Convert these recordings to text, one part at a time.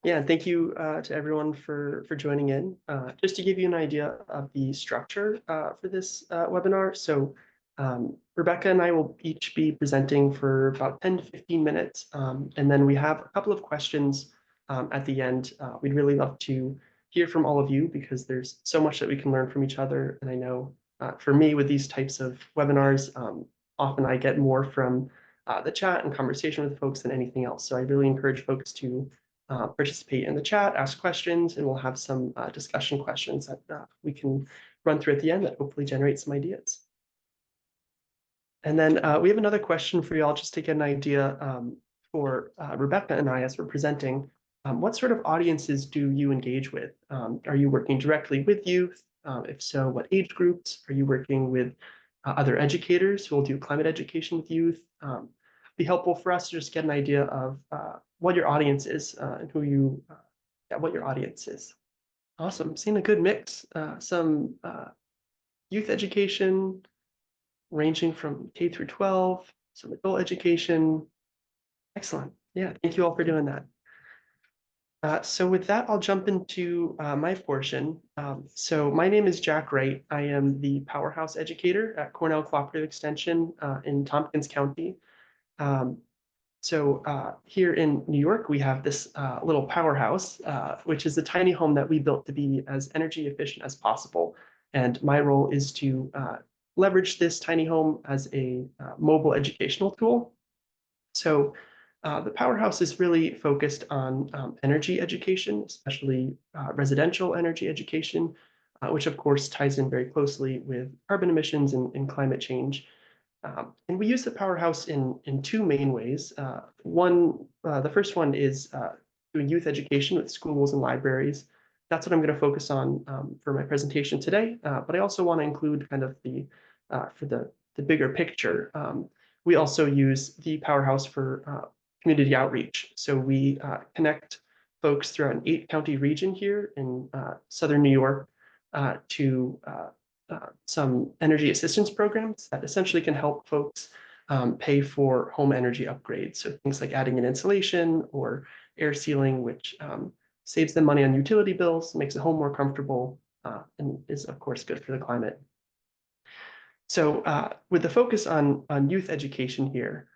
Yeah, thank you to everyone for joining in. Just to give you an idea of the structure for this webinar. So Rebecca and I will each be presenting for about 10 to 15 minutes. And then we have a couple of questions at the end. We'd really love to hear from all of you because there's so much that we can learn from each other. And I know for me with these types of webinars, often I get more from the chat and conversation with folks than anything else. So I really encourage folks to participate in the chat, ask questions, and we'll have some discussion questions that we can run through at the end that hopefully generate some ideas. And then we have another question for you all just to get an idea for Rebecca and I as we're presenting. What sort of audiences do you engage with? Are you working directly with youth? If so, what age groups? Are you working with other educators who will do climate education with youth? Be helpful for us to just get an idea of what your audience is and who you, what your audience is. Awesome, seeing a good mix. Some youth education ranging from K through 12, some adult education. Excellent. Yeah, thank you all for doing that. So with that, I'll jump into my portion. So my name is Jack Wright. I am the PowerHouse educator at Cornell Cooperative Extension in Tompkins County. Here in New York, we have this little PowerHouse, which is a tiny home that we built to be as energy efficient as possible. And my role is to leverage this tiny home as a mobile educational tool. So the PowerHouse is really focused on energy education, especially residential energy education, which of course ties in very closely with carbon emissions and climate change. And we use the PowerHouse in two main ways. The first one is doing youth education with schools and libraries. That's what I'm going to focus on for my presentation today. But I also want to include kind of for the bigger picture. We also use the PowerHouse for community outreach. So we connect folks throughout an 8-county region here in Southern New York to some energy assistance programs that essentially can help folks pay for home energy upgrades. So things like adding an insulation or air sealing, which saves them money on utility bills, makes the home more comfortable, and is of course good for the climate. So with the focus on youth education here,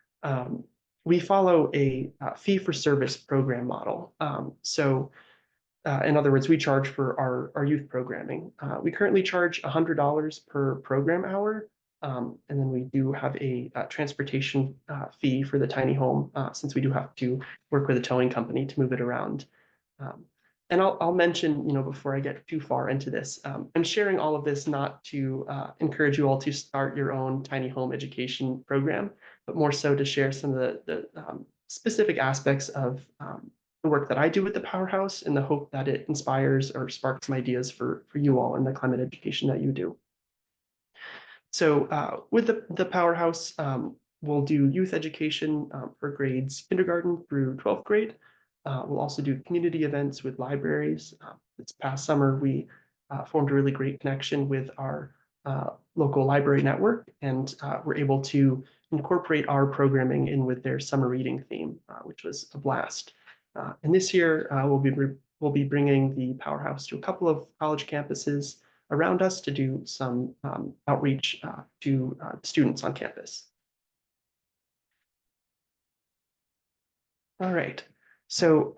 we follow a fee-for-service program model. In other words, we charge for our youth programming. We currently charge $100 per program hour, and then we do have a transportation fee for the tiny home, since we do have to work with a towing company to move it around. And I'll mention, before I get too far into this, I'm sharing all of this not to encourage you all to start your own tiny home education program, but more so to share some of the specific aspects of the work that I do with the PowerHouse in the hope that it inspires or sparks some ideas for you all in the climate education that you do. So with the PowerHouse, we'll do youth education for grades kindergarten through 12th grade. We'll also do community events with libraries. This past summer, we formed a really great connection with our local library network, and we're able to incorporate our programming in with their summer reading theme, which was a blast. And this year, we'll be bringing the PowerHouse to a couple of college campuses around us to do some outreach to students on campus. All right. So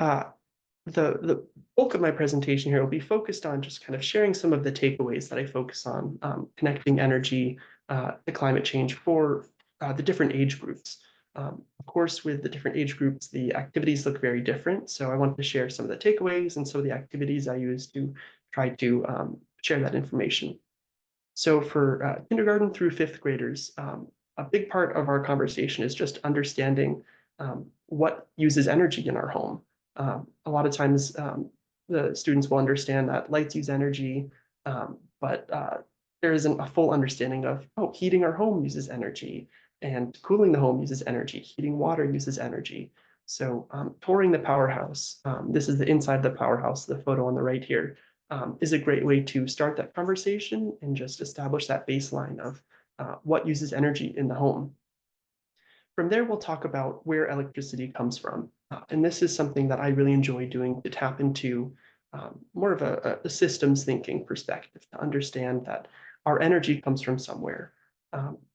the bulk of my presentation here will be focused on just kind of sharing some of the takeaways that I focus on connecting energy to climate change for the different age groups. Of course, with the different age groups, the activities look very different. So I wanted to share some of the takeaways and some of the activities I use to try to share that information. So for kindergarten through 5th graders, a big part of our conversation is just understanding what uses energy in our home. A lot of times the students will understand that lights use energy, but there isn't a full understanding of, heating our home uses energy, and cooling the home uses energy, heating water uses energy. So touring the PowerHouse, this is the inside of the PowerHouse, the photo on the right here, is a great way to start that conversation and just establish that baseline of what uses energy in the home. From there, we'll talk about where electricity comes from. And this is something that I really enjoy doing to tap into more of a systems thinking perspective, to understand that our energy comes from somewhere.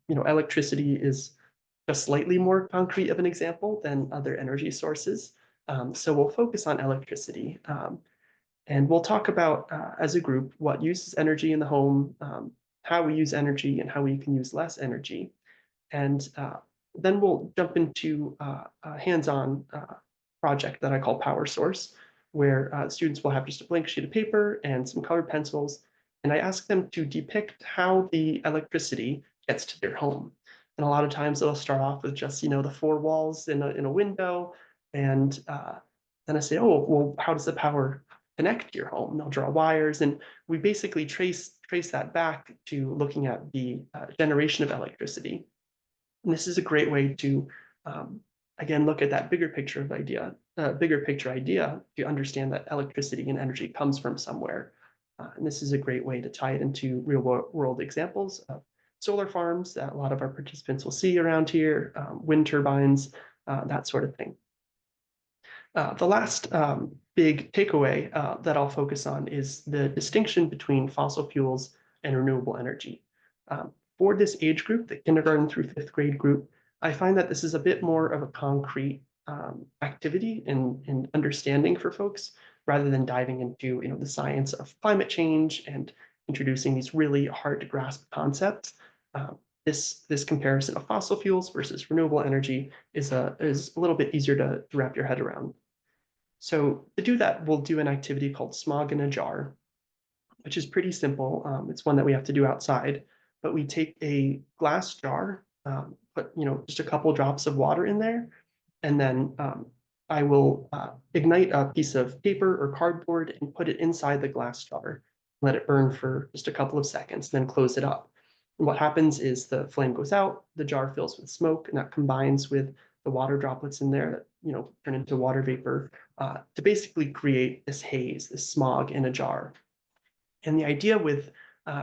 Electricity is just slightly more concrete of an example than other energy sources. So we'll focus on electricity. And we'll talk about, as a group, what uses energy in the home, how we use energy, and how we can use less energy. And then we'll jump into a hands-on project that I call Power Source, where students will have just a blank sheet of paper and some colored pencils. And I ask them to depict how the electricity gets to their home. And a lot of times they'll start off with just, the four walls in a window. And then I say, oh, well, how does the power connect to your home? And they'll draw wires. And we basically trace that back to looking at the generation of electricity. And this is a great way to, again, look at that bigger picture idea to understand that electricity and energy comes from somewhere. And this is a great way to tie it into real world examples of solar farms that a lot of our participants will see around here, wind turbines, that sort of thing. The last big takeaway that I'll focus on is the distinction between fossil fuels and renewable energy. For this age group, the kindergarten through fifth grade group, I find that this is a bit more of a concrete activity and understanding for folks, rather than diving into the science of climate change and introducing these really hard to grasp concepts. This comparison of fossil fuels versus renewable energy is a little bit easier to wrap your head around. So to do that, we'll do an activity called Smog in a Jar, which is pretty simple. It's one that we have to do outside, but we take a glass jar, put just a couple drops of water in there, and then I will ignite a piece of paper or cardboard and put it inside the glass jar, let it burn for just a couple of seconds, then close it up. And what happens is the flame goes out, the jar fills with smoke, and that combines with the water droplets in there that turn into water vapor to basically create this haze, this smog in a jar. And the idea with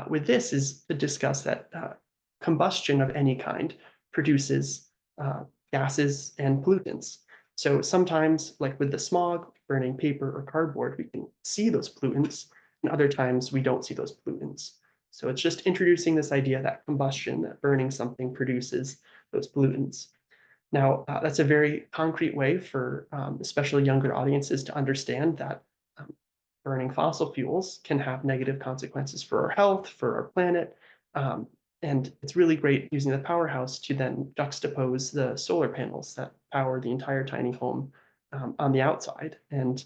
this is to discuss that combustion of any kind produces gases and pollutants. So sometimes, like with the smog, burning paper or cardboard, we can see those pollutants, and other times we don't see those pollutants. So it's just introducing this idea that combustion, that burning something produces those pollutants. Now, that's a very concrete way for especially younger audiences to understand that burning fossil fuels can have negative consequences for our health, for our planet. And it's really great using the PowerHouse to then juxtapose the solar panels that power the entire tiny home on the outside, and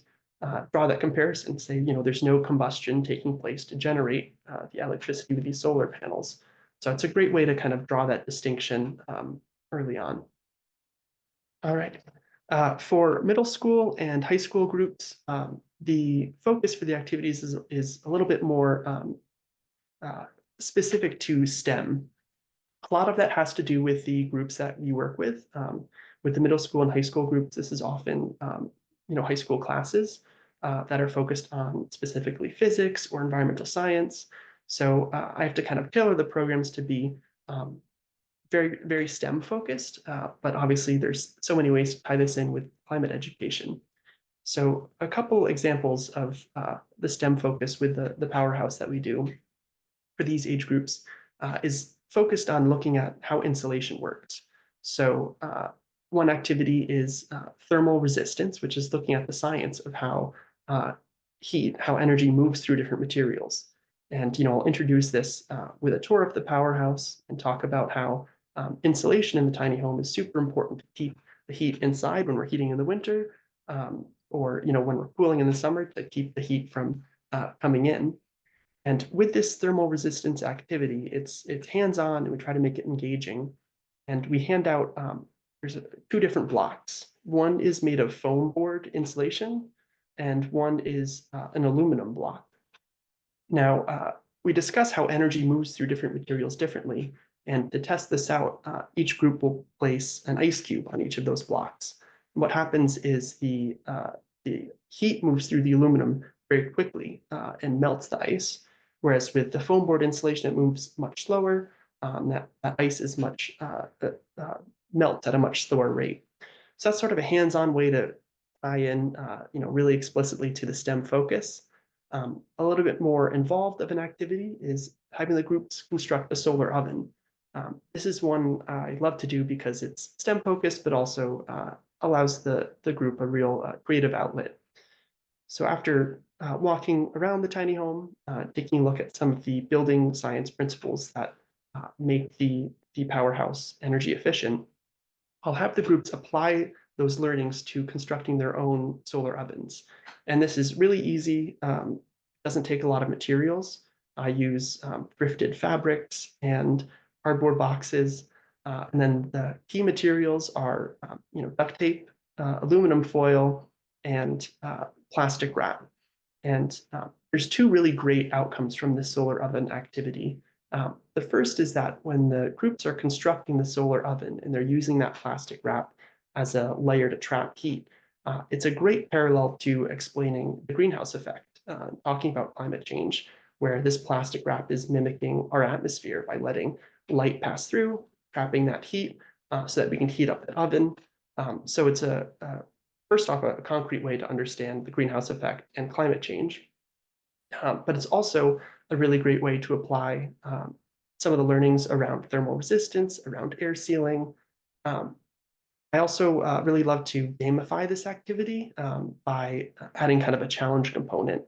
draw that comparison, say, there's no combustion taking place to generate the electricity with these solar panels. So it's a great way to kind of draw that distinction early on. All right. For middle school and high school groups, the focus for the activities is a little bit more specific to STEM. A lot of that has to do with the groups that you work with. With the middle school and high school groups, this is often high school classes that are focused on specifically physics or environmental science. So I have to kind of tailor the programs to be very, very STEM focused, but obviously there's so many ways to tie this in with climate education. So a couple examples of the STEM focus with the PowerHouse that we do for these age groups is focused on looking at how insulation works. So one activity is thermal resistance, which is looking at the science of how how energy moves through different materials. And I'll introduce this with a tour of the PowerHouse and talk about how insulation in the tiny home is super important to keep the heat inside when we're heating in the winter, or when we're cooling in the summer, to keep the heat from coming in. And with this thermal resistance activity, it's hands-on, and we try to make it engaging. And we hand out there's two different blocks. One is made of foam board insulation, and one is an aluminum block. Now, we discuss how energy moves through different materials differently. And to test this out, each group will place an ice cube on each of those blocks. And what happens is the heat moves through the aluminum very quickly and melts the ice. Whereas with the foam board insulation, it moves much slower. That ice is melts at a much slower rate. So that's sort of a hands-on way to tie in, really explicitly to the STEM focus. A little bit more involved of an activity is having the groups construct a solar oven. This is one I love to do because it's STEM focused, but also allows the group a real creative outlet. So after walking around the tiny home, taking a look at some of the building science principles that make the powerhouse energy efficient, I'll have the groups apply those learnings to constructing their own solar ovens. And this is really easy, doesn't take a lot of materials. I use thrifted fabrics and cardboard boxes. And then the key materials are, duct tape, aluminum foil, and plastic wrap. And there's two really great outcomes from this solar oven activity. The first is that when the groups are constructing the solar oven and they're using that plastic wrap as a layer to trap heat, it's a great parallel to explaining the greenhouse effect, talking about climate change, where this plastic wrap is mimicking our atmosphere by letting light pass through, trapping that heat so that we can heat up the oven. So it's first off, a concrete way to understand the greenhouse effect and climate change. But it's also a really great way to apply some of the learnings around thermal resistance, around air sealing. I also really love to gamify this activity by adding kind of a challenge component.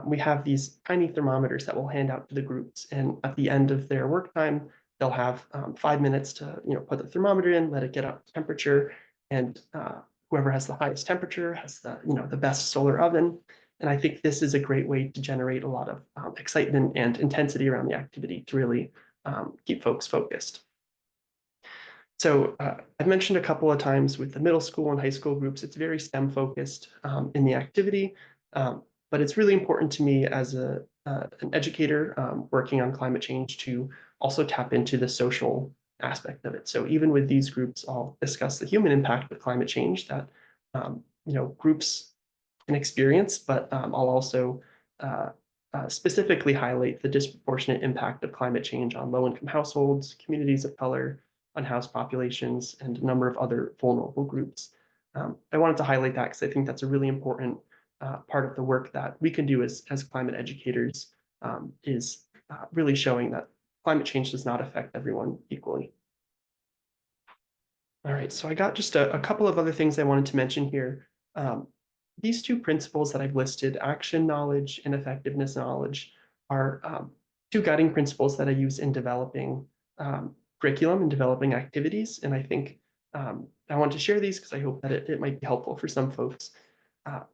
We have these tiny thermometers that we'll hand out to the groups, and at the end of their work time, they'll have 5 minutes to put the thermometer in, let it get up to temperature, and whoever has the highest temperature has the best solar oven. And I think this is a great way to generate a lot of excitement and intensity around the activity to really keep folks focused. So I've mentioned a couple of times with the middle school and high school groups, it's very STEM focused in the activity, but it's really important to me as an educator working on climate change to also tap into the social aspect of it. So even with these groups, I'll discuss the human impact of climate change that groups can experience, but I'll also specifically highlight the disproportionate impact of climate change on low-income households, communities of color, unhoused populations, and a number of other vulnerable groups. I wanted to highlight that because I think that's a really important part of the work that we can do as climate educators, is really showing that climate change does not affect everyone equally. All right, so I got just a couple of other things I wanted to mention here. These two principles that I've listed, action knowledge and effectiveness knowledge, are two guiding principles that I use in developing curriculum and developing activities. And I think I want to share these because I hope that it might be helpful for some folks.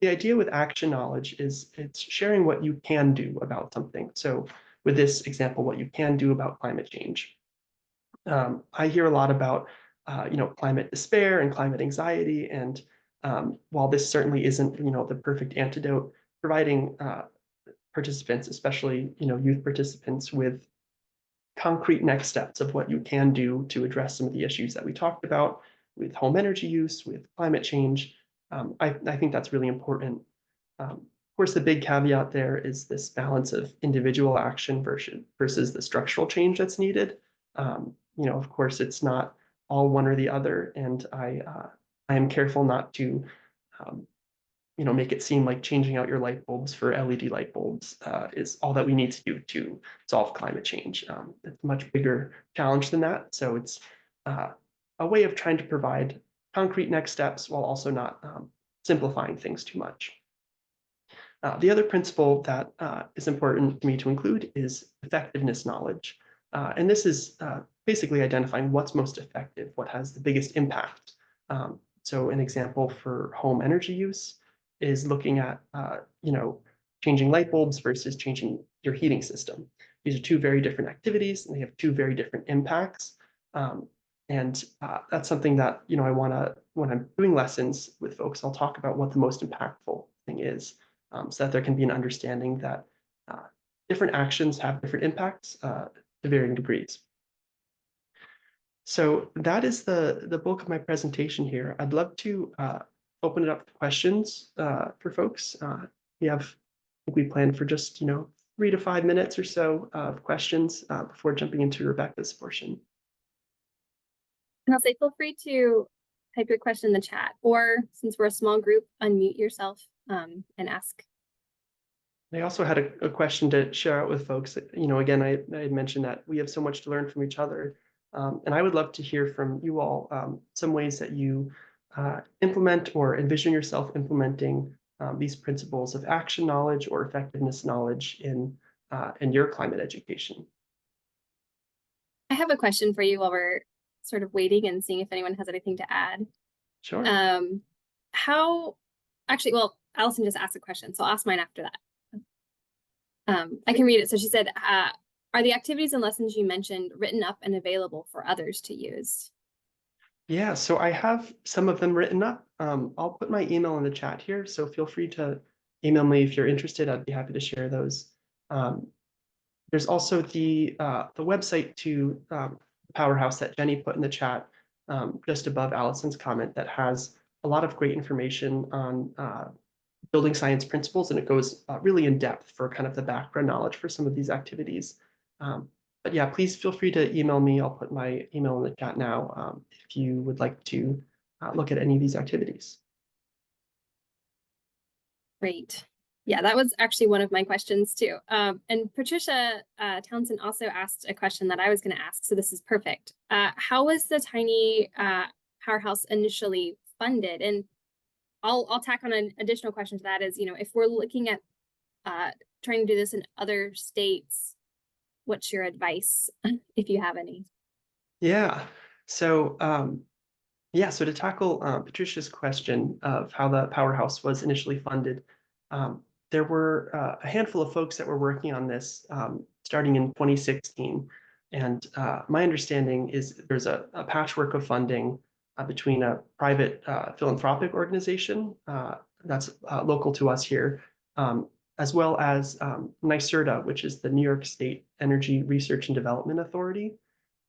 The idea with action knowledge is it's sharing what you can do about something. So with this example, what you can do about climate change. I hear a lot about climate despair and climate anxiety, and while this certainly isn't the perfect antidote, providing participants, especially youth participants, with concrete next steps of what you can do to address some of the issues that we talked about with home energy use, with climate change. I think that's really important. Of course, the big caveat there is this balance of individual action versus the structural change that's needed. Of course, it's not all one or the other, and I am careful not to make it seem like changing out your light bulbs for LED light bulbs is all that we need to do to solve climate change. It's a much bigger challenge than that. So it's a way of trying to provide concrete next steps while also not simplifying things too much. The other principle that is important to me to include is effectiveness knowledge. And this is basically identifying what's most effective, what has the biggest impact. So an example for home energy use is looking at changing light bulbs versus changing your heating system. These are two very different activities, and they have two very different impacts. And that's something that I want to, when I'm doing lessons with folks, I'll talk about what the most impactful thing is, so that there can be an understanding that different actions have different impacts to varying degrees. So that is the bulk of my presentation here. I'd love to open it up to questions for folks. I think we planned for just 3 to 5 minutes or so of questions before jumping into Rebecca's portion. And I'll say feel free to type your question in the chat, or since we're a small group, unmute yourself and ask. I also had a question to share out with folks. Again, I had mentioned that we have so much to learn from each other. And I would love to hear from you all some ways that you implement or envision yourself implementing these principles of action knowledge or effectiveness knowledge in your climate education. I have a question for you while we're sort of waiting and seeing if anyone has anything to add. Sure. Well, Allison just asked a question, so I'll ask mine after that. I can read it. So she said, are the activities and lessons you mentioned written up and available for others to use? Yeah, so I have some of them written up. I'll put my email in the chat here, so feel free to email me if you're interested. I'd be happy to share those. There's also the website to PowerHouse that Jenny put in the chat just above Allison's comment that has a lot of great information on building science principles, and it goes really in depth for kind of the background knowledge for some of these activities. But yeah, please feel free to email me. I'll put my email in the chat now if you would like to look at any of these activities. Great. Yeah, that was actually one of my questions too. And Patricia Townsend also asked a question that I was going to ask, so this is perfect. How was the tiny PowerHouse initially funded? And I'll tack on an additional question to that is, if we're looking at trying to do this in other states, what's your advice, if you have any? Yeah, so so to tackle Patricia's question of how the PowerHouse was initially funded, there were a handful of folks that were working on this starting in 2016. And my understanding is there's a patchwork of funding between a private philanthropic organization that's local to us here, as well as NYSERDA, which is the New York State Energy Research and Development Authority.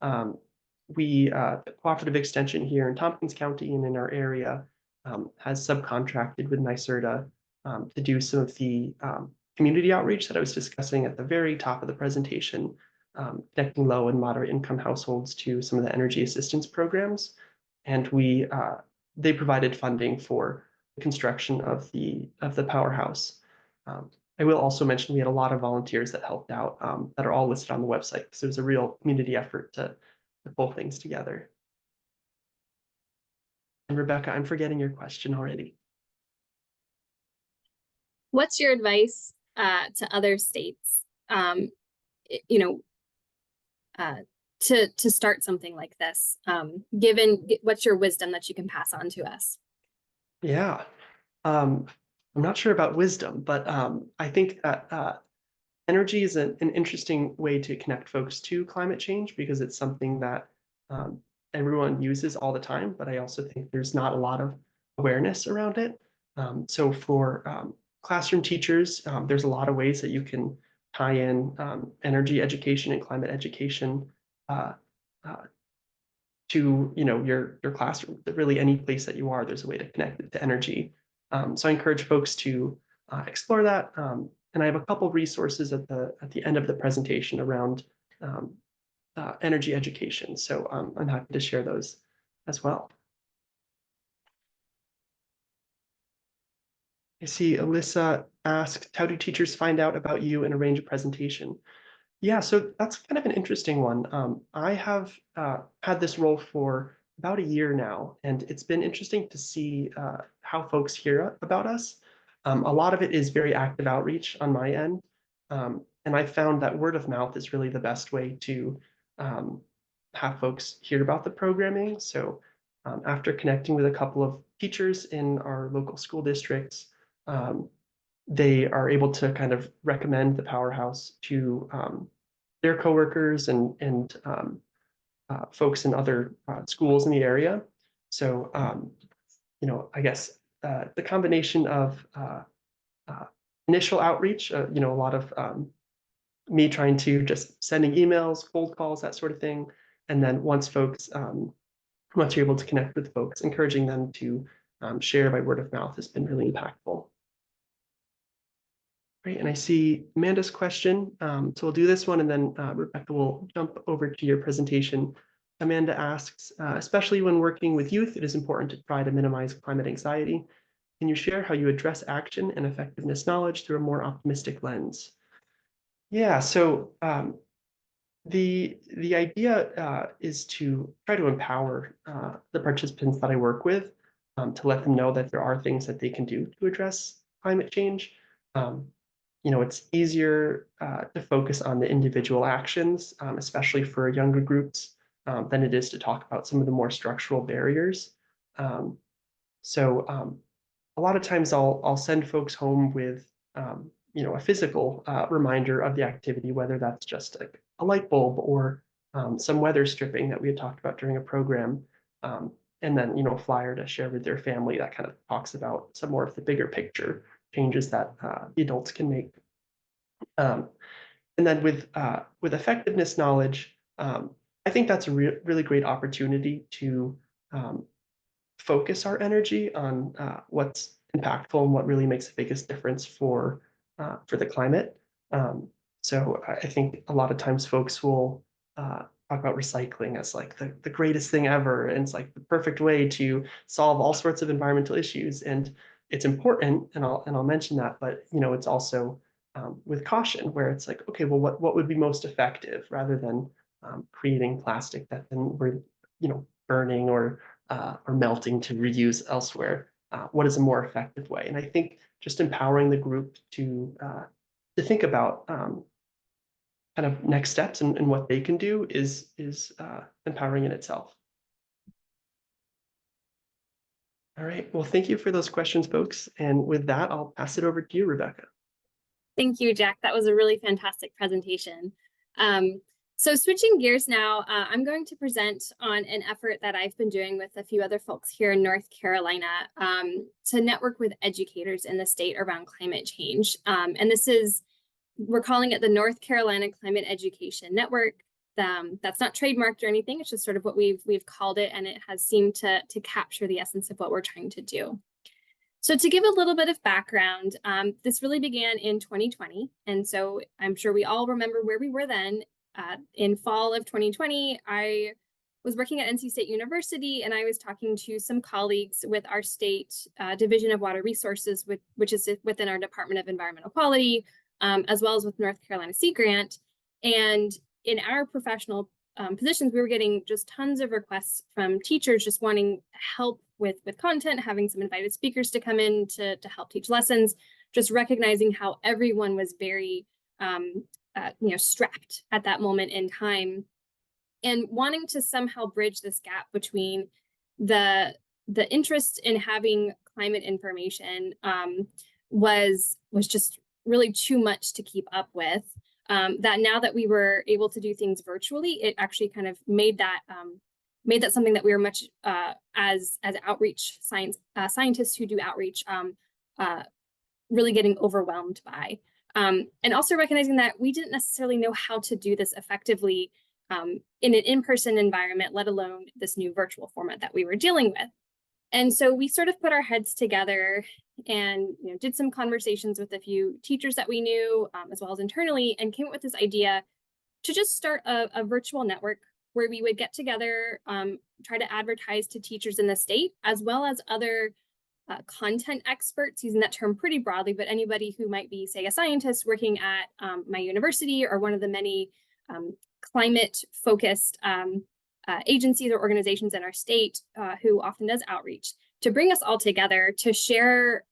The Cooperative Extension here in Tompkins County and in our area has subcontracted with NYSERDA to do some of the community outreach that I was discussing at the very top of the presentation, connecting low and moderate income households to some of the energy assistance programs. And they provided funding for the construction of the PowerHouse. I will also mention we had a lot of volunteers that helped out that are all listed on the website. So it was a real community effort to pull things together. And Rebecca, I'm forgetting your question already. What's your advice to other states, to start something like this, given what's your wisdom that you can pass on to us? Yeah, I'm not sure about wisdom, but I think that energy is an interesting way to connect folks to climate change because it's something that everyone uses all the time, but I also think there's not a lot of awareness around it. So for classroom teachers, there's a lot of ways that you can tie in energy education and climate education to your classroom. Really, any place that you are, there's a way to connect it to energy. So I encourage folks to explore that. And I have a couple resources at the end of the presentation around energy education. So I'm happy to share those as well. I see Alyssa asked, how do teachers find out about you and arrange a presentation? Yeah, so that's kind of an interesting one. I have had this role for about a year now, and it's been interesting to see how folks hear about us. A lot of it is very active outreach on my end, and I found that word of mouth is really the best way to have folks hear about the programming. So after connecting with a couple of teachers in our local school districts, they are able to kind of recommend the PowerHouse to their coworkers and folks in other schools in the area. So, I guess the combination of initial outreach, a lot of me trying to just sending emails, cold calls, that sort of thing. And then once you're able to connect with folks, encouraging them to share by word of mouth has been really impactful. Great, and I see Amanda's question. So we'll do this one, and then Rebecca will jump over to your presentation. Amanda asks, especially when working with youth, it is important to try to minimize climate anxiety. Can you share how you address action and effectiveness knowledge through a more optimistic lens? Yeah, so the idea is to try to empower the participants that I work with, to let them know that there are things that they can do to address climate change. Um, it's easier to focus on the individual actions, especially for younger groups, than it is to talk about some of the more structural barriers. Um, so a lot of times I'll send folks home with a physical reminder of the activity, whether that's just a light bulb or some weather stripping that we had talked about during a program, um, and then a flyer to share with their family that kind of talks about some more of the bigger picture changes that the adults can make. Um, and then with effectiveness knowledge, I think that's a really great opportunity to um, focus our energy on what's impactful and what really makes the biggest difference for the climate. Um, so I think a lot of times folks will talk about recycling as like the greatest thing ever, and it's like the perfect way to solve all sorts of environmental issues. And it's important, and I'll mention that, but it's also with caution, where it's like, okay, well, what would be most effective, rather than creating plastic that then we're burning or melting to reuse elsewhere. What is a more effective way? And I think just empowering the group to think about kind of next steps and what they can do is empowering in itself. All right. Well, thank you for those questions, folks. And with that, I'll pass it over to you, Rebecca. Thank you, Jack. That was a really fantastic presentation. So switching gears now, I'm going to present on an effort that I've been doing with a few other folks here in North Carolina to network with educators in the state around climate change. And we're calling it the North Carolina Climate Education Network. That's not trademarked or anything. It's just sort of what we've called it, and it has seemed to capture the essence of what we're trying to do. So to give a little bit of background, this really began in 2020. And so I'm sure we all remember where we were then. In fall of 2020, I was working at NC State University, and I was talking to some colleagues with our state Division of Water Resources, which is within our Department of Environmental Quality, as well as with North Carolina Sea Grant. And in our professional positions, we were getting just tons of requests from teachers just wanting help with content, having some invited speakers to come in to help teach lessons, just recognizing how everyone was very strapped at that moment in time, and wanting to somehow bridge this gap between the interest in having climate information was just really too much to keep up with. That now that we were able to do things virtually, it actually kind of made that something that we were much as outreach scientists who do outreach really getting overwhelmed by. And also recognizing that we didn't necessarily know how to do this effectively in an in-person environment, let alone this new virtual format that we were dealing with. And so we sort of put our heads together and did some conversations with a few teachers that we knew, as well as internally, and came up with this idea to just start a virtual network where we would get together, try to advertise to teachers in the state, as well as other content experts, using that term pretty broadly, but anybody who might be, say, a scientist working at my university or one of the many climate-focused agencies or organizations in our state who often does outreach, to bring us all together to share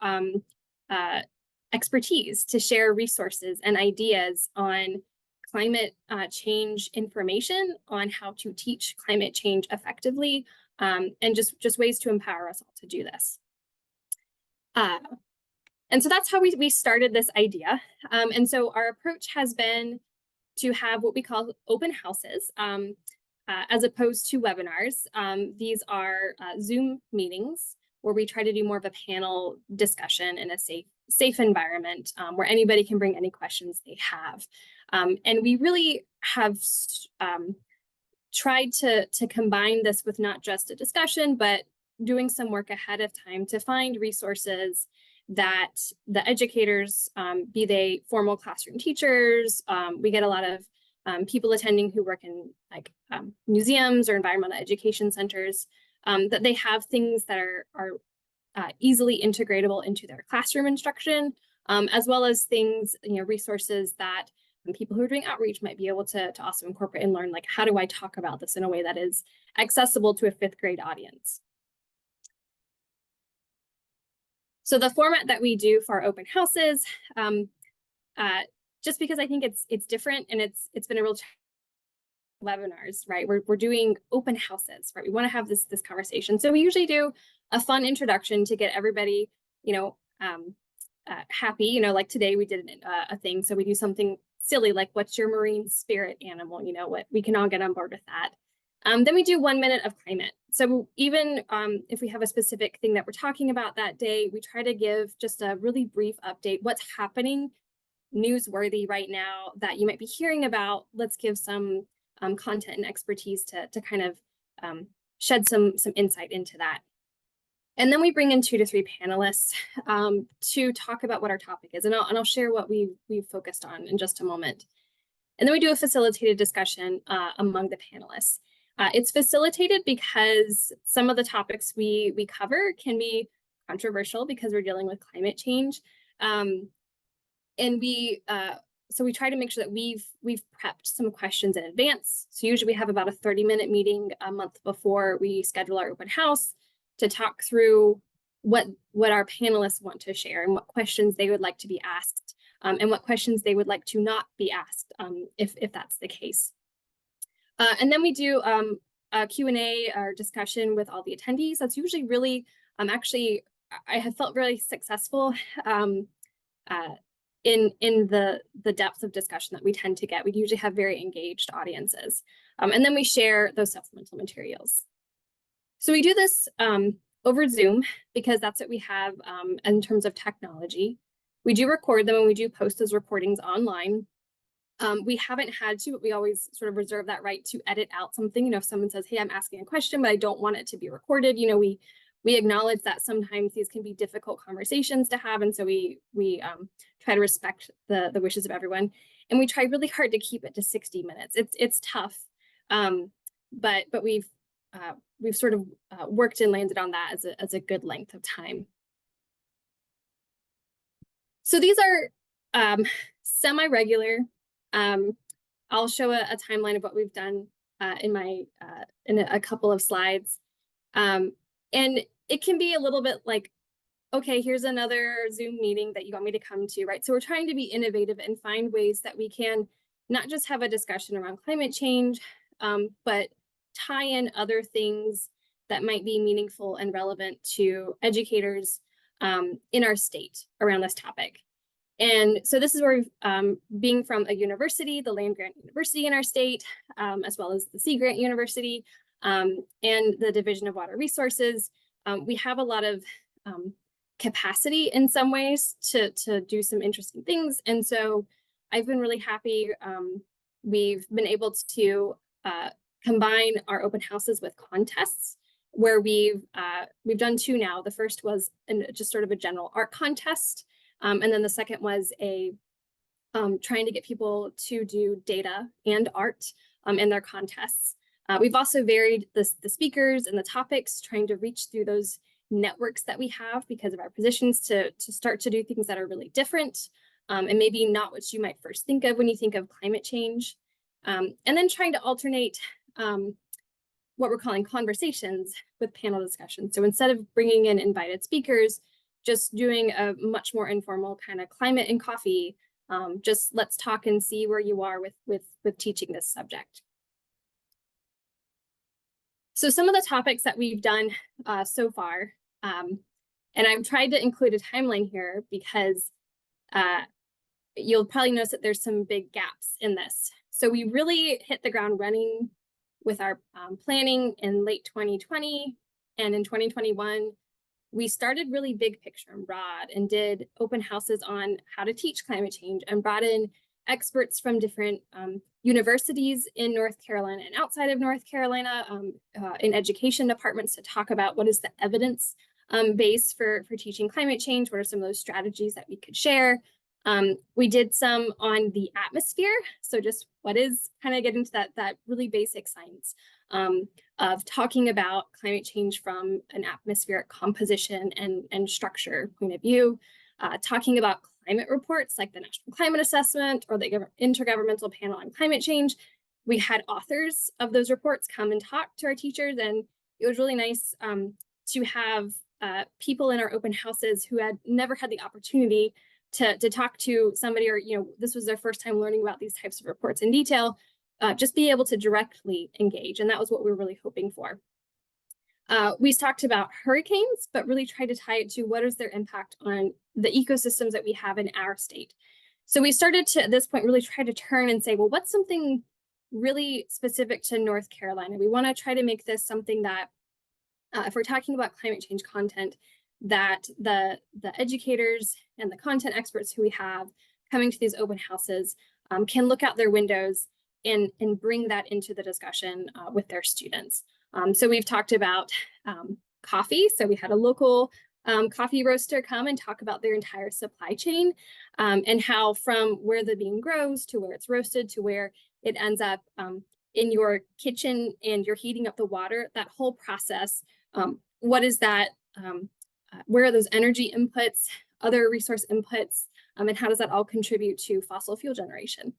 expertise, to share resources and ideas on climate change information, on how to teach climate change effectively, and just ways to empower us all to do this. And so that's how we started this idea. And so our approach has been to have what we call open houses, as opposed to webinars. These are Zoom meetings where we try to do more of a panel discussion in a safe environment where anybody can bring any questions they have. And we really have tried to combine this with not just a discussion, but doing some work ahead of time to find resources that the educators, be they formal classroom teachers, we get a lot of people attending who work in like museums or environmental education centers, that they have things that are easily integratable into their classroom instruction, as well as things, resources that people who are doing outreach might be able to also incorporate and learn, like, how do I talk about this in a way that is accessible to a 5th grade audience? So the format that we do for our open houses, just because I think it's different, and it's been a real webinars, right? We're doing open houses, right? We want to have this conversation. So we usually do a fun introduction to get everybody, happy. Like today we did a thing. So we do something silly like, what's your marine spirit animal? What we can all get on board with that. Then we do 1 minute of climate. So even if we have a specific thing that we're talking about that day, we try to give just a really brief update. What's happening newsworthy right now that you might be hearing about? Let's give some content and expertise to kind of shed some insight into that. And then we bring in 2 to 3 panelists to talk about what our topic is. And I'll share what we've focused on in just a moment. And then we do a facilitated discussion among the panelists. It's facilitated because some of the topics we cover can be controversial because we're dealing with climate change. So we try to make sure that we've prepped some questions in advance. So usually we have about a 30-minute meeting a month before we schedule our open house to talk through what our panelists want to share and what questions they would like to be asked, and what questions they would like to not be asked, if that's the case. And then we do a Q&A or discussion with all the attendees. That's usually really, actually, I have felt really successful in the depth of discussion that we tend to get. We usually have very engaged audiences. And then we share those supplemental materials. So we do this over Zoom because that's what we have in terms of technology. We do record them and we do post those recordings online. We haven't had to, but we always sort of reserve that right to edit out something. If someone says, hey, I'm asking a question, but I don't want it to be recorded, we acknowledge that sometimes these can be difficult conversations to have. And so we try to respect the wishes of everyone. And we try really hard to keep it to 60 minutes. It's tough, but we've sort of worked and landed on that as a good length of time. So these are semi-regular. I'll show a timeline of what we've done in a couple of slides. And it can be a little bit like, okay, here's another Zoom meeting that you want me to come to, right? So we're trying to be innovative and find ways that we can not just have a discussion around climate change, but tie in other things that might be meaningful and relevant to educators in our state around this topic. And so this is where we've, being from a university, the land-grant university in our state, as well as the Sea Grant University, and the Division of Water Resources, we have a lot of capacity in some ways to do some interesting things. And so I've been really happy. We've been able to combine our open houses with contests, where we've done 2 now. The first was just sort of a general art contest. And then the second was trying to get people to do data and art in their contests. We've also varied the speakers and the topics, trying to reach through those networks that we have because of our positions to start to do things that are really different, and maybe not what you might first think of when you think of climate change. And then trying to alternate what we're calling conversations with panel discussion. So instead of bringing in invited speakers, just doing a much more informal kind of climate and coffee, just let's talk and see where you are with teaching this subject. So some of the topics that we've done so far, and I've tried to include a timeline here because you'll probably notice that there's some big gaps in this. So we really hit the ground running with our planning in late 2020, and in 2021, we started really big picture and broad and did open houses on how to teach climate change and brought in experts from different universities in North Carolina and outside of North Carolina, in education departments, to talk about what is the evidence base for teaching climate change, what are some of those strategies that we could share. We did some on the atmosphere. So just what is kind of getting to that really basic science of talking about climate change from an atmospheric composition and structure point of view, talking about climate reports like the National Climate Assessment or the Intergovernmental Panel on Climate Change. We had authors of those reports come and talk to our teachers, and it was really nice to have people in our open houses who had never had the opportunity to talk to somebody, or this was their first time learning about these types of reports in detail, just be able to directly engage. And that was what we were really hoping for. We talked about hurricanes, but really tried to tie it to what is their impact on the ecosystems that we have in our state. So we started to, at this point, really try to turn and say, well, what's something really specific to North Carolina? We want to try to make this something that, if we're talking about climate change content, that the educators and the content experts who we have coming to these open houses can look out their windows and bring that into the discussion with their students. So we've talked about coffee. So we had a local coffee roaster come and talk about their entire supply chain and how from where the bean grows to where it's roasted to where it ends up in your kitchen and you're heating up the water, that whole process. What is that? Where are those energy inputs, other resource inputs, and how does that all contribute to fossil fuel generation?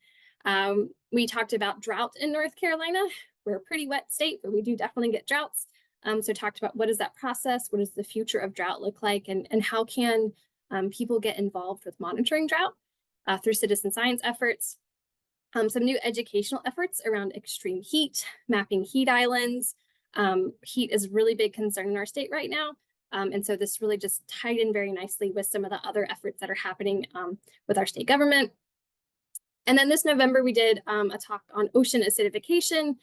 We talked about drought in North Carolina. We're a pretty wet state, but we do definitely get droughts. So talked about what is that process? What does the future of drought look like? And how can people get involved with monitoring drought through citizen science efforts? Some new educational efforts around extreme heat, mapping heat islands. Heat is a really big concern in our state right now. And so this really just tied in very nicely with some of the other efforts that are happening with our state government. And then this November, we did a talk on ocean acidification,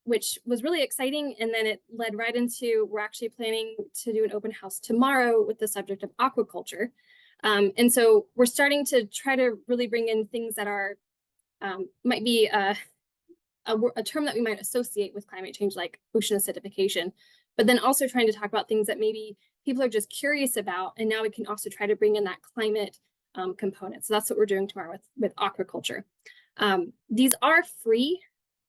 which was really exciting. And then it led right into, we're actually planning to do an open house tomorrow with the subject of aquaculture. And so we're starting to try to really bring in things that are, might be a term that we might associate with climate change, like ocean acidification, but then also trying to talk about things that maybe people are just curious about. And now we can also try to bring in that climate component. So that's what we're doing tomorrow with aquaculture. These are free.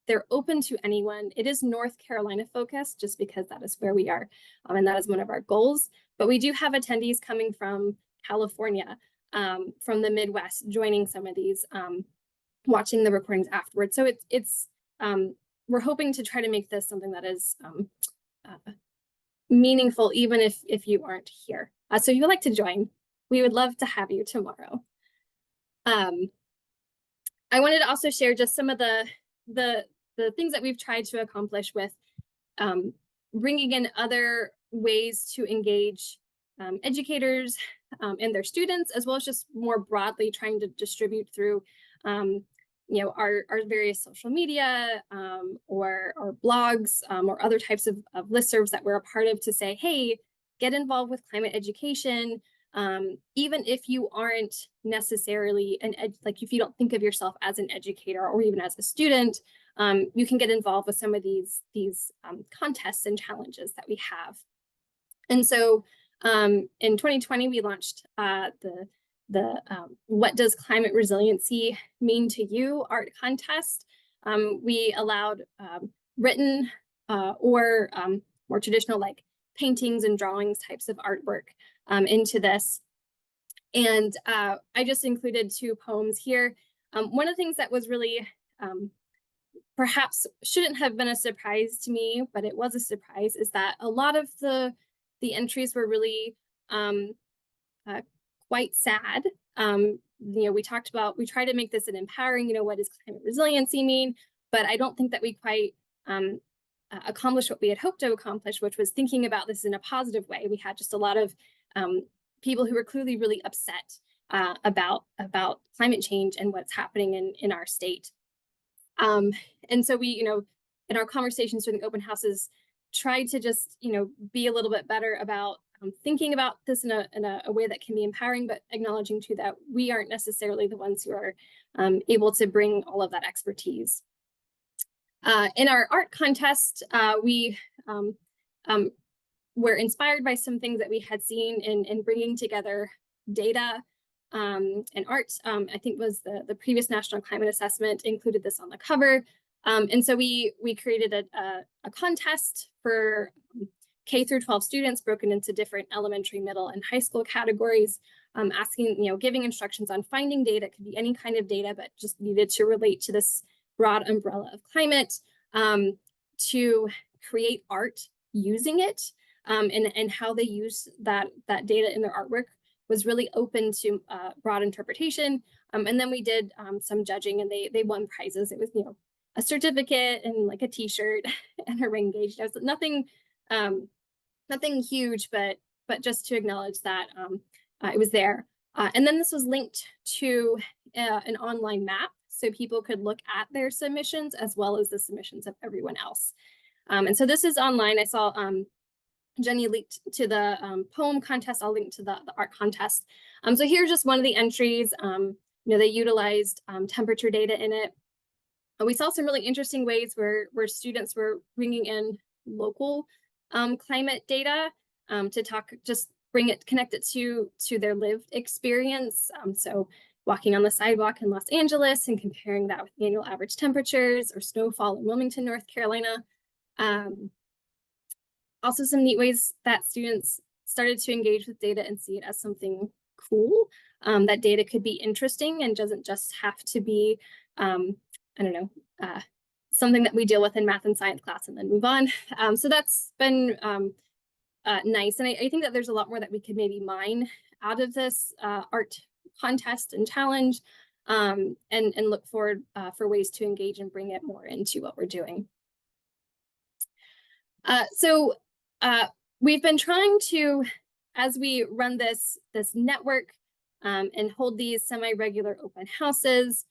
They're open to anyone. It is North Carolina focused just because that is where we are. And that is one of our goals. But we do have attendees coming from California, from the Midwest, joining some of these, watching the recordings afterwards. So it's we're hoping to try to make this something that is meaningful, even if you aren't here. So if you would like to join, we would love to have you tomorrow. I wanted to also share just some of the things that we've tried to accomplish with bringing in other ways to engage educators and their students, as well as just more broadly trying to distribute through our various social media or blogs or other types of listservs that we're a part of, to say, hey, get involved with climate education. Even if you aren't necessarily like if you don't think of yourself as an educator or even as a student, you can get involved with some of these contests and challenges that we have. And so in 2020, we launched the What Does Climate Resiliency Mean to You art contest. We allowed written or more traditional, like paintings and drawings types of artwork into this. And I just included 2 poems here. One of the things that was really perhaps shouldn't have been a surprise to me, but it was a surprise, is that a lot of the entries were really quite sad. We talked about, we try to make this an empowering, what does climate resiliency mean? But I don't think that we quite accomplished what we had hoped to accomplish, which was thinking about this in a positive way. We had just a lot of people who were clearly really upset about climate change and what's happening in our state. And so we, in our conversations during the open houses, tried to just, be a little bit better about thinking about this in a way that can be empowering, but acknowledging too that we aren't necessarily the ones who are able to bring all of that expertise. In our art contest, we were inspired by some things that we had seen in bringing together data and art, I think was the previous National Climate Assessment included this on the cover. And so we created a contest for K through 12 students broken into different elementary, middle, and high school categories, asking, giving instructions on finding data. It could be any kind of data, but just needed to relate to this broad umbrella of climate, to create art using it, and how they use that data in their artwork was really open to broad interpretation. And then we did some judging, and they won prizes. It was, a certificate and like a T-shirt and a ring gauge. It was nothing huge, but just to acknowledge that it was there. And then this was linked to an online map, so people could look at their submissions as well as the submissions of everyone else. And so this is online. I saw Jenny linked to the poem contest. I'll link to the art contest. So here's just one of the entries. They utilized temperature data in it. We saw some really interesting ways where students were bringing in local climate data to connect it to their lived experience. So walking on the sidewalk in Los Angeles and comparing that with annual average temperatures or snowfall in Wilmington, North Carolina. Also some neat ways that students started to engage with data and see it as something cool. That data could be interesting and doesn't just have to be, something that we deal with in math and science class and then move on. So that's been nice. And I think that there's a lot more that we could maybe mine out of this art contest and challenge, and look forward for ways to engage and bring it more into what we're doing. So we've been trying to, as we run this network and hold these semi-regular open houses,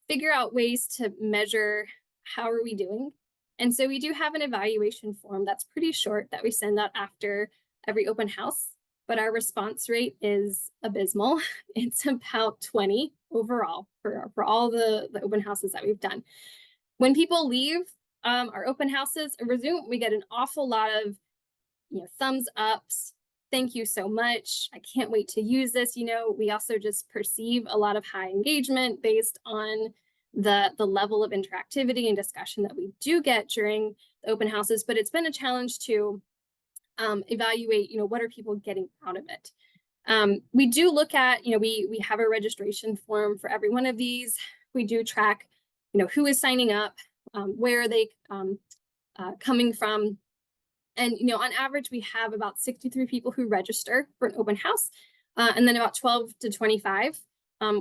figure out ways to measure how are we doing. And so we do have an evaluation form that's pretty short that we send out after every open house, but our response rate is abysmal. It's about 20 overall for all the open houses that we've done. When people leave our open houses and resume, we get an awful lot of thumbs ups. Thank you so much. I can't wait to use this. We also just perceive a lot of high engagement based on the level of interactivity and discussion that we do get during the open houses, but it's been a challenge to evaluate, what are people getting out of it. We do look at, we have a registration form for every one of these. We do track, who is signing up, where are they coming from. And, on average, we have about 63 people who register for an open house, and then about 12 to 25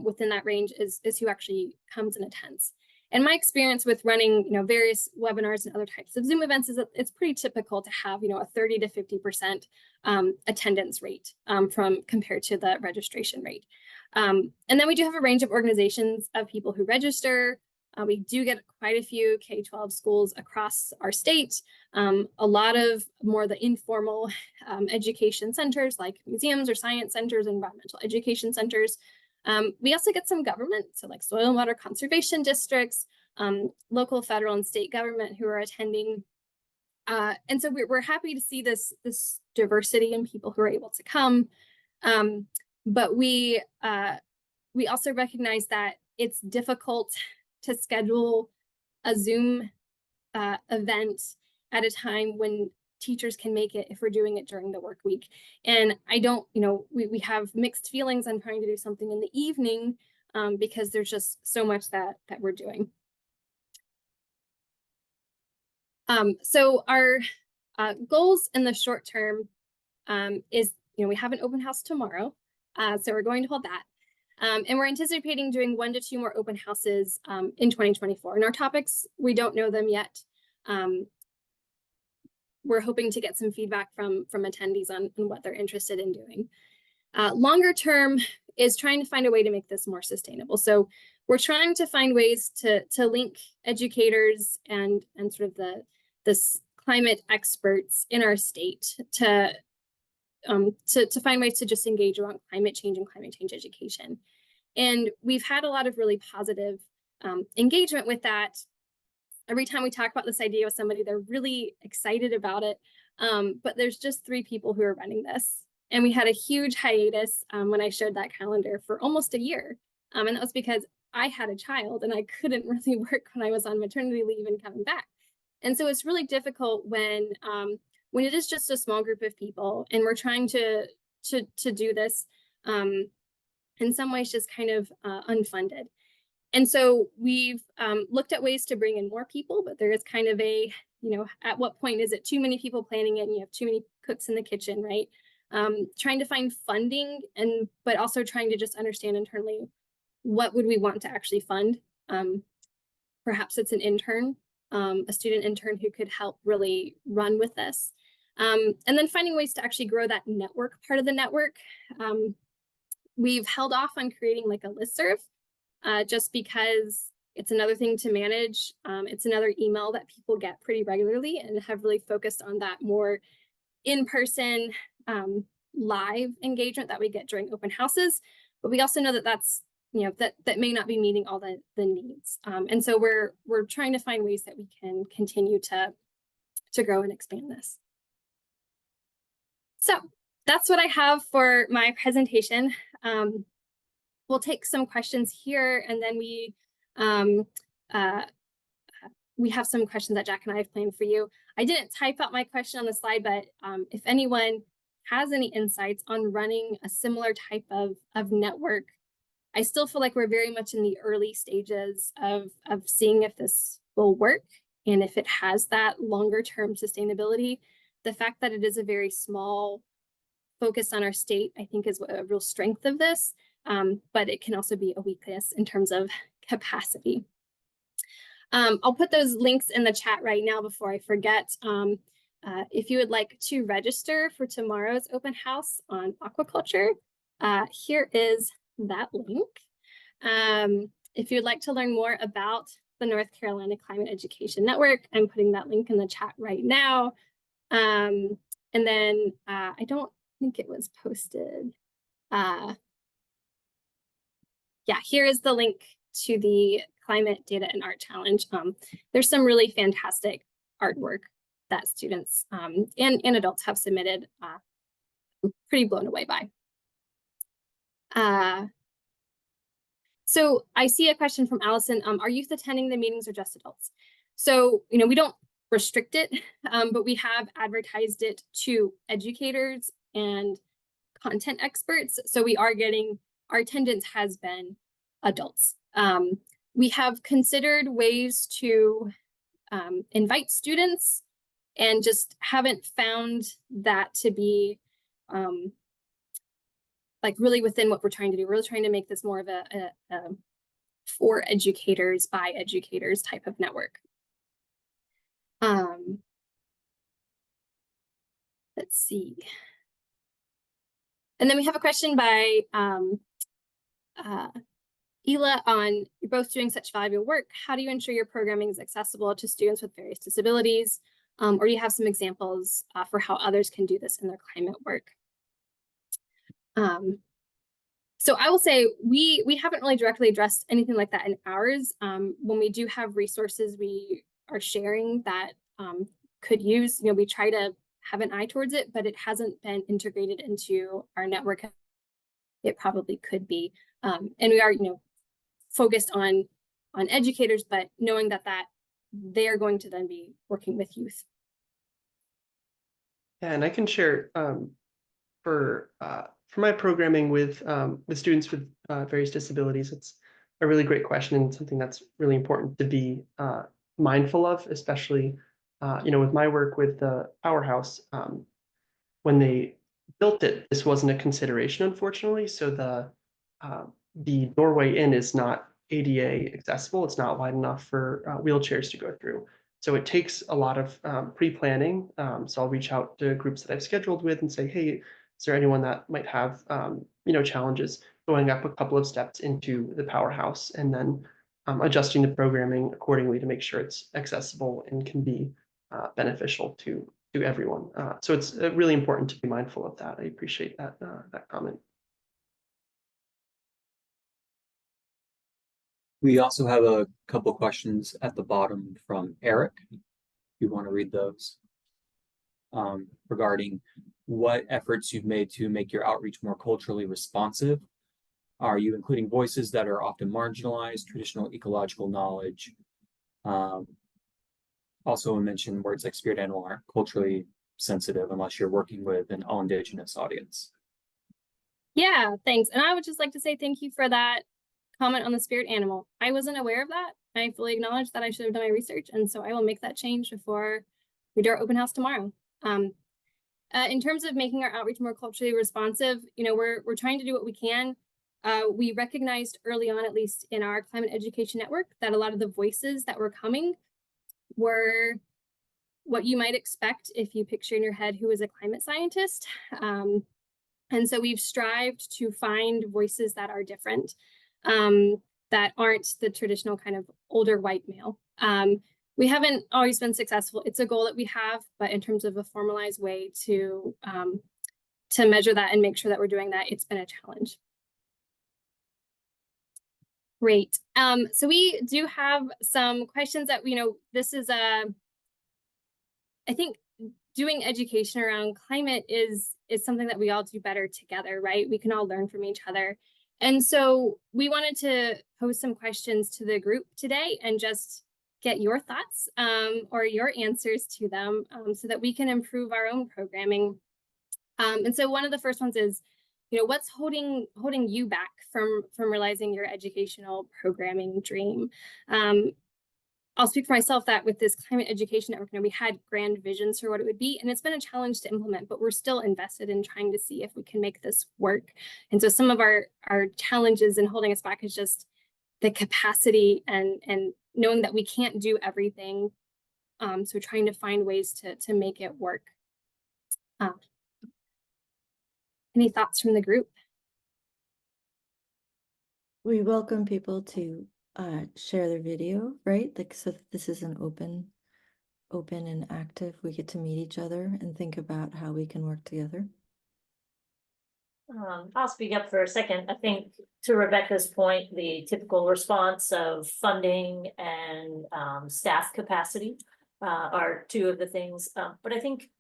within that range is who actually comes and attends. And my experience with running, various webinars and other types of Zoom events is that it's pretty typical to have, a 30 to 50% attendance rate compared to the registration rate. And then we do have a range of organizations of people who register. We do get quite a few K-12 schools across our state, a lot of more the informal education centers like museums or science centers, environmental education centers. We also get some government, so like soil and water conservation districts, local, federal, and state government who are attending. And so we're happy to see this diversity in people who are able to come. But we also recognize that it's difficult to schedule a Zoom event at a time when teachers can make it if we're doing it during the work week. And I don't, we have mixed feelings on trying to do something in the evening because there's just so much that we're doing. So our goals in the short term is, we have an open house tomorrow. So we're going to hold that. And we're anticipating doing 1 to 2 more open houses in 2024. And our topics, we don't know them yet. We're hoping to get some feedback from attendees on what they're interested in doing. Longer term is trying to find a way to make this more sustainable. So we're trying to find ways to link educators and sort of the climate experts in our state to find ways to just engage around climate change and climate change education. And we've had a lot of really positive engagement with that. Every time we talk about this idea with somebody, they're really excited about it. But there's just 3 people who are running this. And we had a huge hiatus when I showed that calendar for almost a year. And that was because I had a child and I couldn't really work when I was on maternity leave and coming back. And so it's really difficult when it is just a small group of people and we're trying to do this in some ways just kind of unfunded. And so we've looked at ways to bring in more people, but there is kind of a, at what point is it too many people planning it and you have too many cooks in the kitchen, right? Trying to find funding but also trying to just understand internally, what would we want to actually fund? Perhaps it's an intern, a student intern who could help really run with this. And then finding ways to actually grow that network part of the network. We've held off on creating like a listserv just because it's another thing to manage. It's another email that people get pretty regularly, and have really focused on that more in-person live engagement that we get during open houses. But we also know that that's, that may not be meeting all the needs. And so we're trying to find ways that we can continue to grow and expand this. So that's what I have for my presentation. We'll take some questions here, and then we have some questions that Jack and I have planned for you. I didn't type out my question on the slide, but if anyone has any insights on running a similar type of network, I still feel like we're very much in the early stages of seeing if this will work and if it has that longer term sustainability. The fact that it is a very small focus on our state, I think, is a real strength of this, but it can also be a weakness in terms of capacity. I'll put those links in the chat right now before I forget. If you would like to register for tomorrow's open house on aquaculture, here is that link. If you'd like to learn more about the North Carolina Climate Education Network, I'm putting that link in the chat right now. And then I don't think it was posted. Yeah, here is the link to the Climate Data and Art Challenge. There's some really fantastic artwork that students and adults have submitted. I'm pretty blown away by. So I see a question from Allison. Are youth attending the meetings or just adults? So, we don't restrict it, but we have advertised it to educators and content experts. So we are getting, our attendance has been adults. We have considered ways to invite students and just haven't found that to be like really within what we're trying to do. We're really trying to make this more of a for educators by educators type of network. Let's see. And then we have a question by Ela on, you're both doing such valuable work. How do you ensure your programming is accessible to students with various disabilities? Or do you have some examples for how others can do this in their climate work? So I will say we haven't really directly addressed anything like that in ours. When we do have resources we are sharing that could use, we try to have an eye towards it, but it hasn't been integrated into our network. It probably could be. And we are, focused on educators, but knowing that they are going to then be working with youth. Yeah, and I can share for my programming with students with various disabilities. It's a really great question and something that's really important to be mindful of, especially with my work with the PowerHouse. When they built it, this wasn't a consideration, unfortunately. So the doorway in is not ADA accessible. It's not wide enough for wheelchairs to go through. So it takes a lot of pre-planning. So I'll reach out to groups that I've scheduled with and say, hey, is there anyone that might have challenges going up a couple of steps into the PowerHouse, and then adjusting the programming accordingly to make sure it's accessible and can be beneficial to everyone. So it's really important to be mindful of that. I appreciate that comment. We also have a couple questions at the bottom from Eric. If you want to read those regarding what efforts you've made to make your outreach more culturally responsive. Are you including voices that are often marginalized, traditional ecological knowledge? Also mention words like spirit animal aren't culturally sensitive unless you're working with an all Indigenous audience. Yeah, thanks. And I would just like to say thank you for that comment on the spirit animal. I wasn't aware of that. I fully acknowledge that I should have done my research, and so I will make that change before we do our open house tomorrow. In terms of making our outreach more culturally responsive, you know, we're trying to do what we can. We recognized early on, at least in our climate education network, that a lot of the voices that were coming were what you might expect if you picture in your head who is a climate scientist. And so we've strived to find voices that are different, that aren't the traditional kind of older white male. We haven't always been successful. It's a goal that we have, but in terms of a formalized way to measure that and make sure that we're doing that, it's been a challenge. Great. So we do have some questions that, you know, this is I think doing education around climate is something that we all do better together, right? We can all learn from each other. And so we wanted to pose some questions to the group today and just get your thoughts or your answers to them so that we can improve our own programming. And so one of the first ones is, you know, what's holding you back from realizing your educational programming dream? I'll speak for myself that with this climate education network, you know, we had grand visions for what it would be, and it's been a challenge to implement, but we're still invested in trying to see if we can make this work. And so some of our challenges in holding us back is just the capacity and knowing that we can't do everything. So trying to find ways to make it work. Any thoughts from the group? We welcome people to share their video, right? Like, so this is an open and active. We get to meet each other and think about how we can work together. I'll speak up for a second. I think to Rebecca's point, the typical response of funding and staff capacity are two of the things. But I think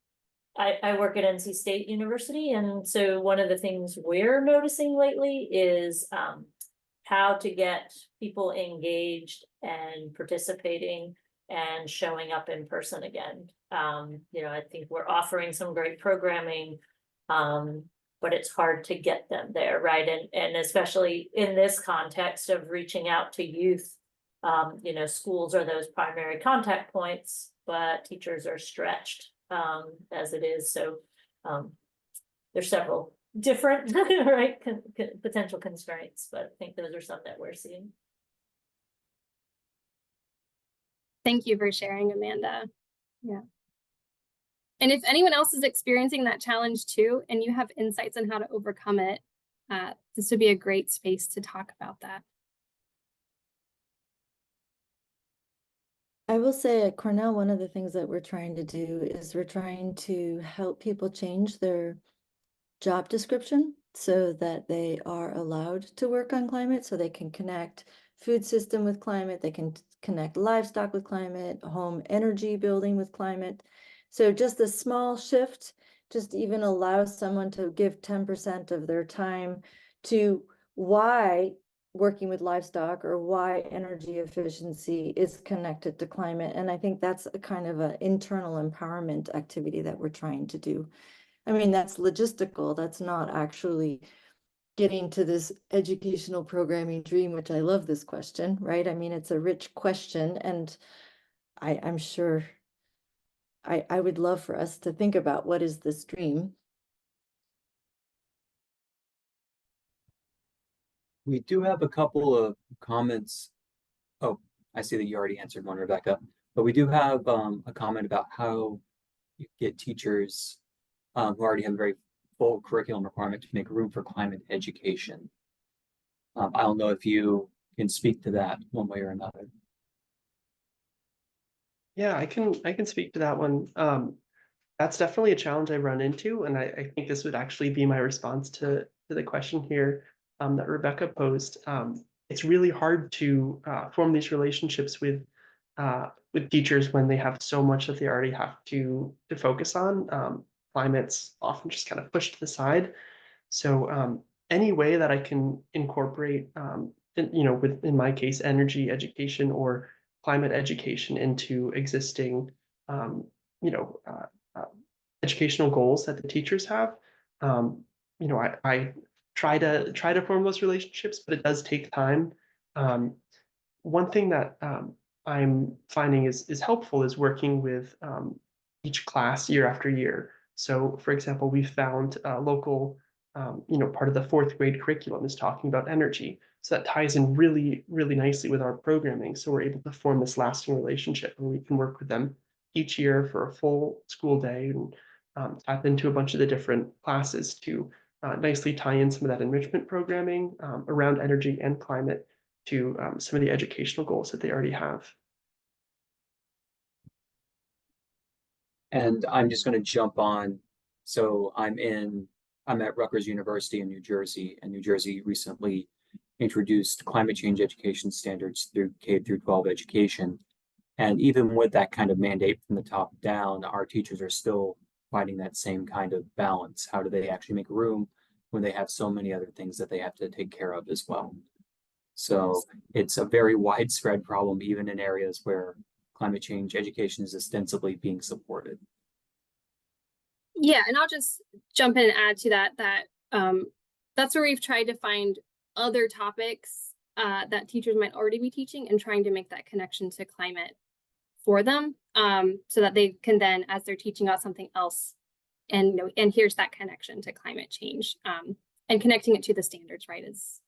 I work at NC State University, and so one of the things we're noticing lately is how to get people engaged and participating and showing up in person again. You know, I think we're offering some great programming, but it's hard to get them there, right? And especially in this context of reaching out to youth, you know, schools are those primary contact points, but teachers are stretched as it is. So there's several different right potential constraints, but I think those are some that we're seeing. Thank you for sharing, Amanda. Yeah. And if anyone else is experiencing that challenge too, and you have insights on how to overcome it, this would be a great space to talk about that. I will say at Cornell, one of the things that we're trying to do is we're trying to help people change their job description so that they are allowed to work on climate, so they can connect food system with climate, they can connect livestock with climate, home energy building with climate. So just a small shift, just even allows someone to give 10% of their time to why working with livestock or why energy efficiency is connected to climate. And I think that's a kind of an internal empowerment activity that we're trying to do. I mean, that's logistical. That's not actually getting to this educational programming dream, which I love this question, right? I mean, it's a rich question, and I'm sure I would love for us to think about what is this dream. We do have a couple of comments. Oh, I see that you already answered one, Rebecca, but we do have a comment about how you get teachers who already have a very full curriculum requirement to make room for climate education. I don't know if you can speak to that one way or another. Yeah, I can speak to that one. That's definitely a challenge I run into, and I think this would actually be my response to the question here that Rebecca posed. It's really hard to form these relationships with teachers when they have so much that they already have to focus on. climate's often just kind of pushed to the side. So any way that I can incorporate, in my case, energy education or climate education into existing, um, you know, uh, uh, educational goals that the teachers have. I try to form those relationships, but it does take time. Um, One thing that I'm finding is helpful is working with each class year after year. So, for example, we found a local, part of the fourth grade curriculum is talking about energy. So that ties in really, really nicely with our programming. So we're able to form this lasting relationship, and we can work with them each year for a full school day and tap into a bunch of the different classes to nicely tie in some of that enrichment programming around energy and climate to some of the educational goals that they already have. And I'm just going to jump on. So I'm at Rutgers University in New Jersey, and New Jersey recently introduced climate change education standards through K through 12 education. And even with that kind of mandate from the top down, our teachers are still finding that same kind of balance. How do they actually make room when they have so many other things that they have to take care of as well? So it's a very widespread problem, even in areas where climate change education is ostensibly being supported. Yeah, and I'll just jump in and add to that that's where we've tried to find other topics that teachers might already be teaching and trying to make that connection to climate for them, so that they can then, as they're teaching about something else, and here's that connection to climate change, and connecting it to the standards, right? Is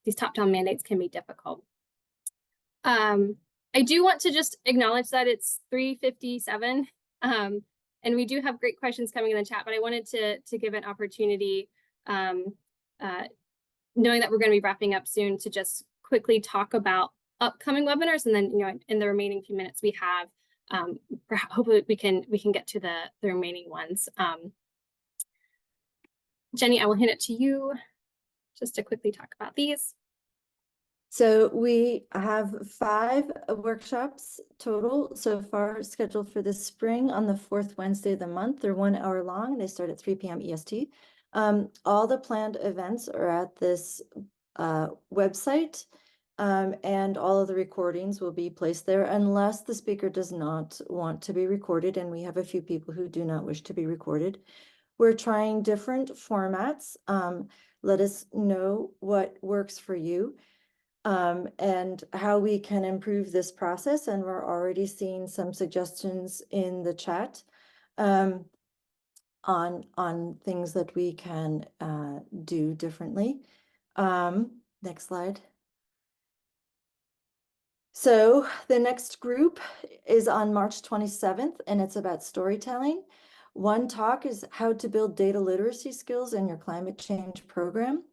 these top-down mandates can be difficult. I do want to just acknowledge that it's 3:57. And we do have great questions coming in the chat, but I wanted to give an opportunity, knowing that we're going to be wrapping up soon, to just quickly talk about upcoming webinars, and then in the remaining few minutes we have, hopefully we can get to the remaining ones. Jenny, I will hand it to you just to quickly talk about these. So we have 5 workshops total so far scheduled for this spring on the 4th Wednesday of the month. They're 1 hour long. They start at 3 p.m. EST. All the planned events are at this website, and all of the recordings will be placed there unless the speaker does not want to be recorded, and we have a few people who do not wish to be recorded. We're trying different formats. Let us know what works for you. And how we can improve this process. And we're already seeing some suggestions in the chat on things that we can do differently. Next slide. So the next group is on March 27th, and it's about storytelling. One talk is how to build data literacy skills in your climate change program.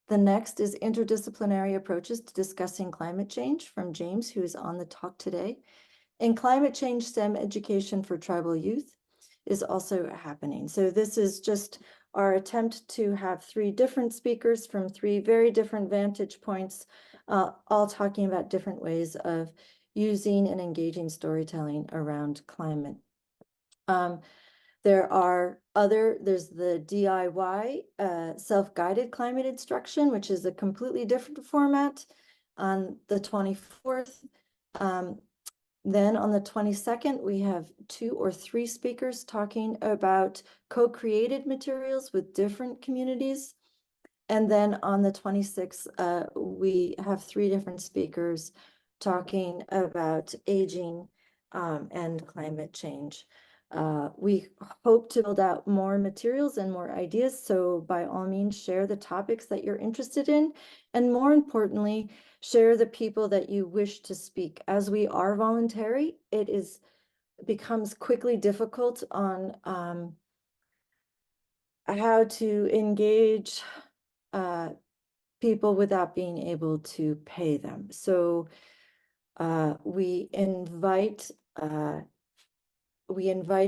The next is interdisciplinary approaches to discussing climate change from James, who is on the talk today. And climate change STEM education for tribal youth is also happening. So this is just our attempt to have 3 different speakers from 3 very different vantage points, all talking about different ways of using and engaging storytelling around climate. There's the DIY self-guided climate instruction, which is a completely different format on the 24th. Then on the 22nd, we have 2 or 3 speakers talking about co-created materials with different communities. And then on the 26th, we have 3 different speakers talking about aging and climate change. We hope to build out more materials and more ideas. So by all means, share the topics that you're interested in. And more importantly, share the people that you wish to speak. As we are voluntary, becomes quickly difficult on how to engage people without being able to pay them. So we invite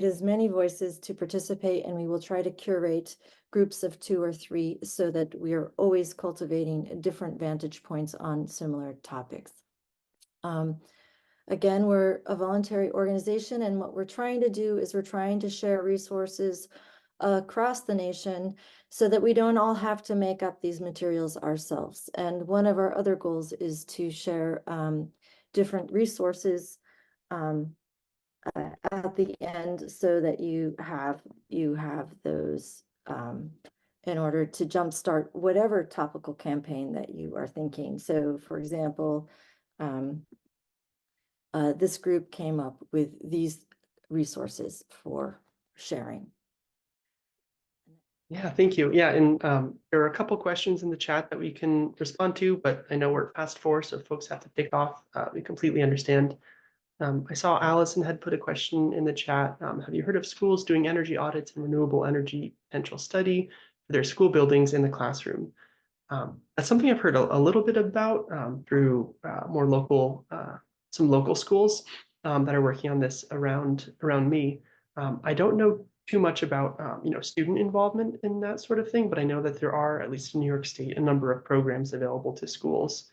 as many voices to participate, and we will try to curate groups of 2 or 3 so that we are always cultivating different vantage points on similar topics. Again, we're a voluntary organization, and what we're trying to do is we're trying to share resources across the nation so that we don't all have to make up these materials ourselves. And one of our other goals is to share different resources at the end so that you have those in order to jumpstart whatever topical campaign that you are thinking. So for example, this group came up with these resources for sharing. Yeah, thank you. Yeah, and there are a couple questions in the chat that we can respond to, but I know we're past 4, so if folks have to take off, we completely understand. I saw Allison had put a question in the chat. Have you heard of schools doing energy audits and renewable energy potential study for their school buildings in the classroom? That's something I've heard a little bit about through more local, some local schools that are working on this around me. I don't know too much about student involvement in that sort of thing, but I know that there are, at least in New York State, a number of programs available to schools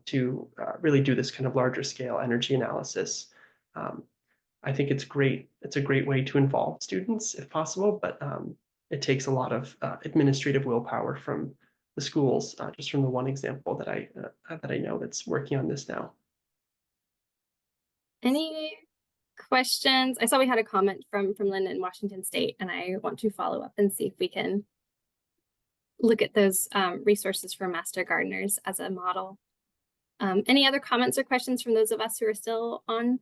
to really do this kind of larger scale energy analysis. I think it's great. It's a great way to involve students if possible, but it takes a lot of administrative willpower from the schools, just from the one example that I know that's working on this now. Any questions? I saw we had a comment from Lynn in Washington State, and I want to follow up and see if we can look at those resources for master gardeners as a model. Any other comments or questions from those of us who are still on